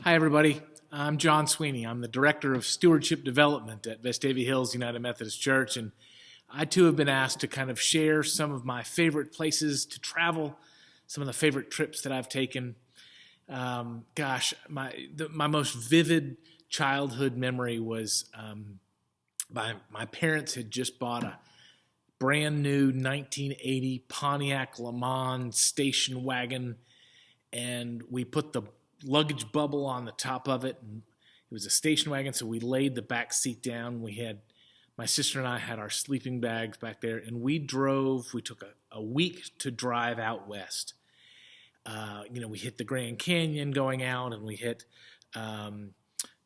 Hi, everybody. I'm John Sweeney. I'm the Director of Stewardship Development at Vestavia Hills United Methodist Church, and I too have been asked to kind of share some of my favorite places to travel, some of the favorite trips that I've taken. My most vivid childhood memory was my parents had just bought a brand new 1980 Pontiac Le Mans station wagon, and we put the luggage bubble on the top of it, and it was a station wagon, so we laid the back seat down. My sister and I had our sleeping bags back there, and we took a week to drive out west. We hit the Grand Canyon going out, and we hit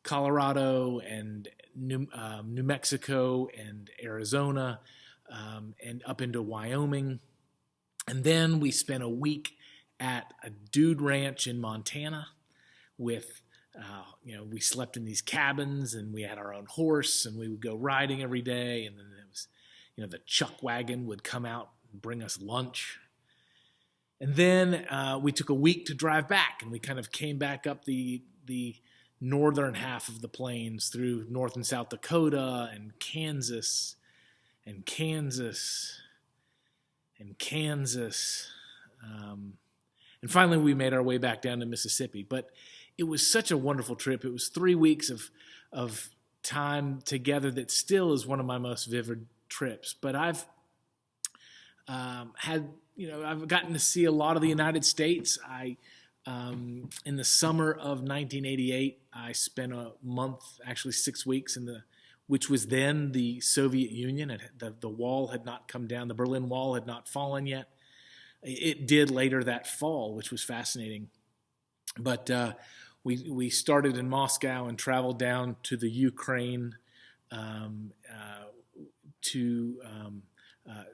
Colorado and New Mexico and Arizona, and up into Wyoming. And then we spent a week at a dude ranch in Montana with, we slept in these cabins, and we had our own horse, and we would go riding every day. And then it was, the chuck wagon would come out and bring us lunch. And then we took a week to drive back, and we kind of came back up the northern half of the plains through North and South Dakota and Kansas and Kansas and Kansas. And finally, we made our way back down to Mississippi. But it was such a wonderful trip. It was 3 weeks of time together that still is one of my most vivid trips. But I've I've gotten to see a lot of the United States. In the summer of 1988, I spent a month, actually 6 weeks, which was then the Soviet Union. The wall had not come down. The Berlin Wall had not fallen yet. It did later that fall, which was fascinating. But we started in Moscow and traveled down to the Ukraine, to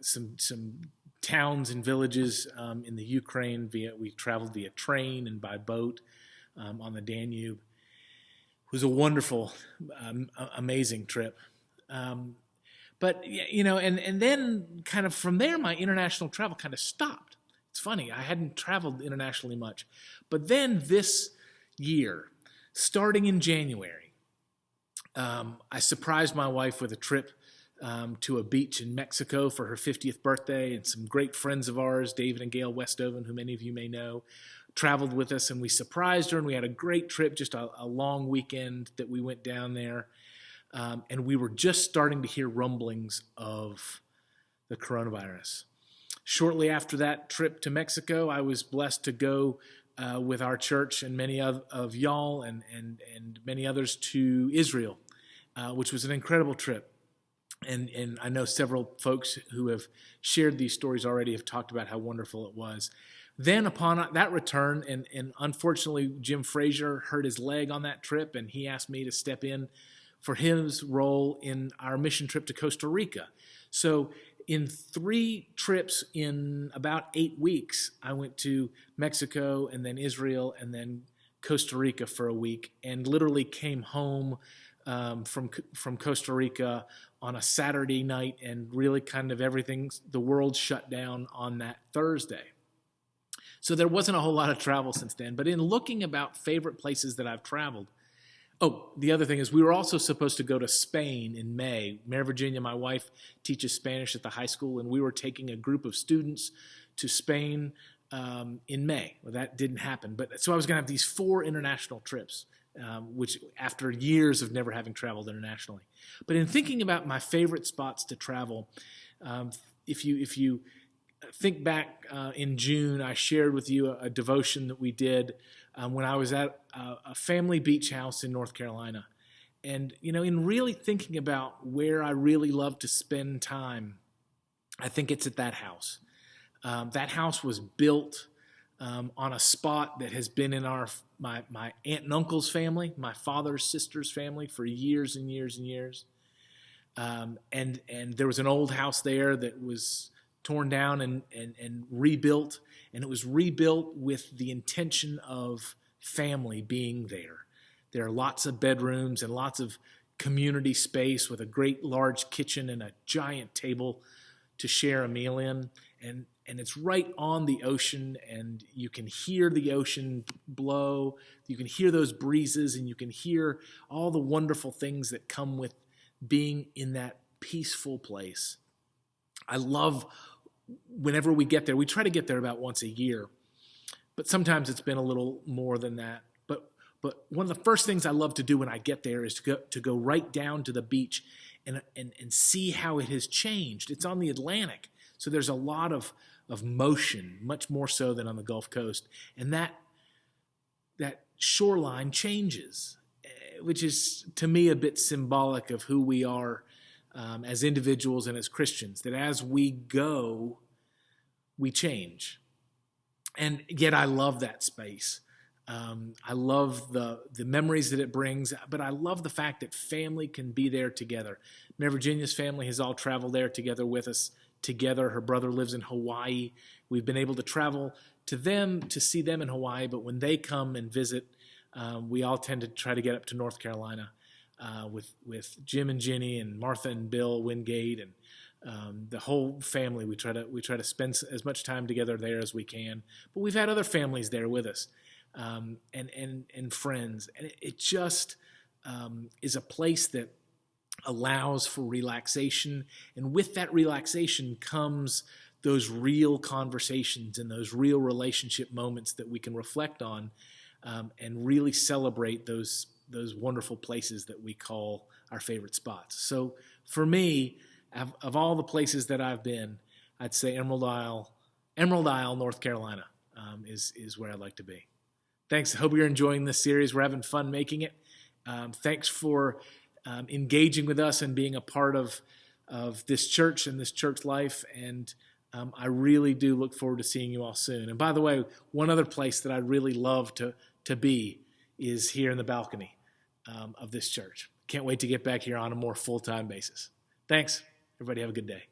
some towns and villages in the Ukraine. We traveled via train and by boat on the Danube. It was a wonderful, amazing trip. And then kind of from there, my international travel kind of stopped. It's funny, I hadn't traveled internationally much. But then this year, starting in January, I surprised my wife with a trip to a beach in Mexico for her 50th birthday, and some great friends of ours, David and Gail Westoven, who many of you may know, traveled with us, and we surprised her, and we had a great trip, just a long weekend that we went down there. And we were just starting to hear rumblings of the coronavirus. Shortly after that trip to Mexico, I was blessed to go with our church and many of y'all and many others to Israel, which was an incredible trip. And I know several folks who have shared these stories already have talked about how wonderful it was. Then upon that return, and unfortunately Jim Frazier hurt his leg on that trip, and he asked me to step in for his role in our mission trip to Costa Rica. So in 3 trips in about 8 weeks, I went to Mexico and then Israel and then Costa Rica for a week, and literally came home from Costa Rica on a Saturday night, and really kind of the world shut down on that Thursday. So there wasn't a whole lot of travel since then. But in looking about favorite places that I've traveled, the other thing is we were also supposed to go to Spain in May. Mary Virginia, my wife, teaches Spanish at the high school, and we were taking a group of students to Spain in May. Well, that didn't happen. So I was going to have these 4 international trips, which after years of never having traveled internationally. But in thinking about my favorite spots to travel, if you think back in June, I shared with you a devotion that we did when I was at a family beach house in North Carolina. And, in really thinking about where I really love to spend time, I think it's at that house. That house was built on a spot that has been in my aunt and uncle's family, my father's sister's family, for years and years and years. And there was an old house there that was torn down and rebuilt, and it was rebuilt with the intention of family being there. There are lots of bedrooms and lots of community space with a great large kitchen and a giant table to share a meal in. And and it's right on the ocean, and you can hear the ocean blow. You can hear those breezes, and you can hear all the wonderful things that come with being in that peaceful place. I love whenever we get there. We try to get there about once a year, but sometimes it's been a little more than that. But one of the first things I love to do when I get there is to go right down to the beach and see how it has changed. It's on the Atlantic, so there's a lot of motion, much more so than on the Gulf Coast. And that shoreline changes, which is, to me, a bit symbolic of who we are as individuals and as Christians, that as we go, we change. And yet I love that space. I love the memories that it brings, but I love the fact that family can be there together. Mayor Virginia's family has all traveled there together with us. Together, her brother lives in Hawaii. We've been able to travel to them to see them in Hawaii, but when they come and visit, we all tend to try to get up to North Carolina with Jim and Jenny and Martha and Bill Wingate and the whole family. We try to spend as much time together there as we can. But we've had other families there with us. And friends, and it just is a place that allows for relaxation, and with that relaxation comes those real conversations and those real relationship moments that we can reflect on and really celebrate those wonderful places that we call our favorite spots. So for me, of all the places that I've been, I'd say Emerald Isle, North Carolina is where I'd like to be. Thanks. I hope you're enjoying this series. We're having fun making it. Thanks for engaging with us and being a part of this church and this church life. And I really do look forward to seeing you all soon. And by the way, one other place that I'd really love to be is here in the balcony of this church. Can't wait to get back here on a more full-time basis. Thanks. Everybody have a good day.